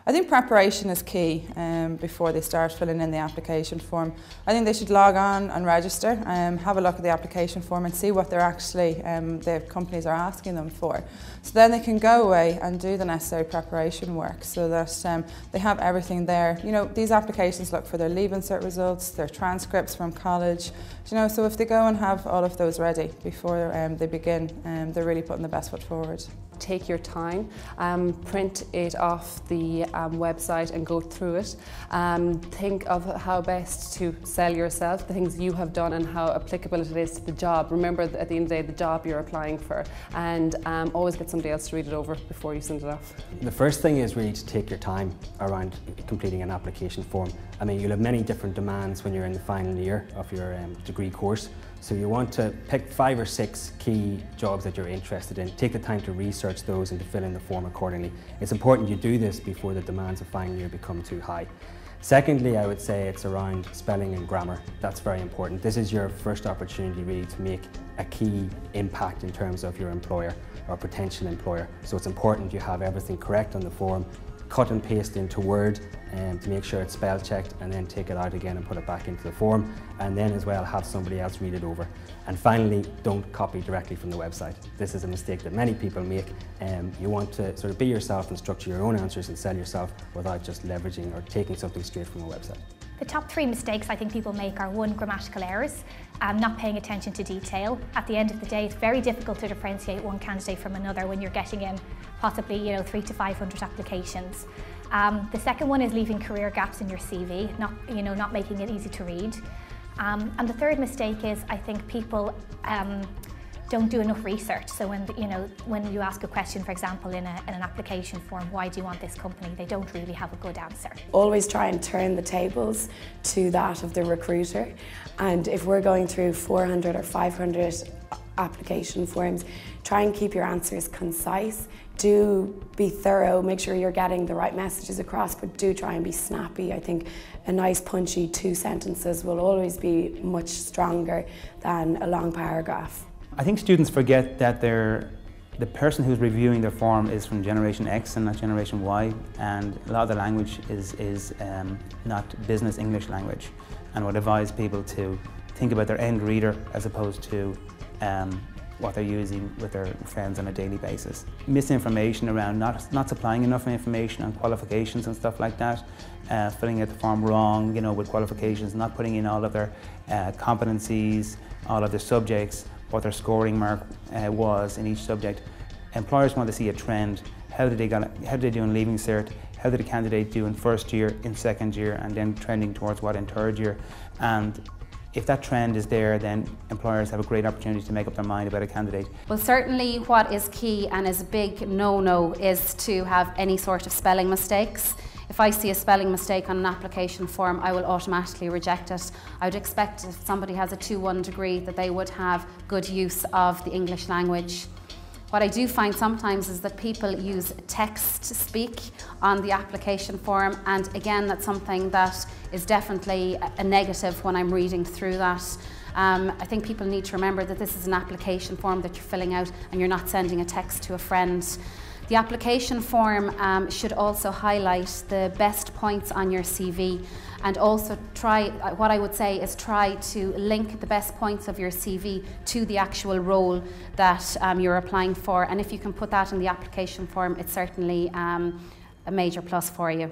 I think preparation is key before they start filling in the application form. I think they should log on and register, have a look at the application form and see what they're actually, the companies are asking them for. So then they can go away and do the necessary preparation work so that they have everything there. You know, these applications look for their Leaving Cert results, their transcripts from college, you know, so if they go and have all of those ready before they begin, they're really putting the best foot forward. Take your time, print it off the website and go through it. Think of how best to sell yourself, the things you have done and how applicable it is to the job. Remember at the end of the day the job you're applying for, and always get somebody else to read it over before you send it off. The first thing is really to take your time around completing an application form. I mean, you'll have many different demands when you're in the final year of your degree course. So you want to pick 5 or 6 key jobs that you're interested in. Take the time to research those and to fill in the form accordingly. It's important you do this before the demands of final year become too high. Secondly, I would say it's around spelling and grammar. That's very important. This is your first opportunity really to make a key impact in terms of your employer or potential employer. So it's important you have everything correct on the form, cut and paste into Word to make sure it's spell checked, and then take it out again and put it back into the form, and then as well have somebody else read it over. And finally, don't copy directly from the website. This is a mistake that many people make. You want to sort of be yourself and structure your own answers and sell yourself without just leveraging or taking something straight from a website. The top 3 mistakes I think people make are 1, grammatical errors, not paying attention to detail. At the end of the day, it's very difficult to differentiate one candidate from another when you're getting in possibly 300 to 500 applications. The second one is leaving career gaps in your CV, not making it easy to read. And the third mistake is I think people don't do enough research. So when you ask a question, for example, in an application form, why do you want this company? They don't really have a good answer. Always try and turn the tables to that of the recruiter. And if we're going through 400 or 500 application forms, try and keep your answers concise. Do be thorough, make sure you're getting the right messages across, but do try and be snappy. I think a nice punchy 2 sentences will always be much stronger than a long paragraph. I think students forget that the person who's reviewing their form is from Generation X and not Generation Y, and a lot of the language is not business English language, and would advise people to think about their end reader as opposed to what they're using with their friends on a daily basis. Misinformation around not supplying enough information on qualifications and stuff like that, filling out the form wrong, with qualifications, not putting in all of their competencies, all of their subjects, what their scoring mark was in each subject. Employers want to see a trend. How did they do in Leaving Cert? How did a candidate do in first year, in second year, and then trending towards what in third year? And if that trend is there, then employers have a great opportunity to make up their mind about a candidate. Well, certainly what is key and is a big no-no is to have any sort of spelling mistakes. If I see a spelling mistake on an application form, I will automatically reject it. I would expect if somebody has a 2-1 degree that they would have good use of the English language. What I do find sometimes is that people use text to speak on the application form, and again that's something that is definitely a negative when I'm reading through that. I think people need to remember that this is an application form that you're filling out and you're not sending a text to a friend. The application form should also highlight the best points on your CV, and also what I would say is try to link the best points of your CV to the actual role that you're applying for, and if you can put that in the application form, it's certainly a major plus for you.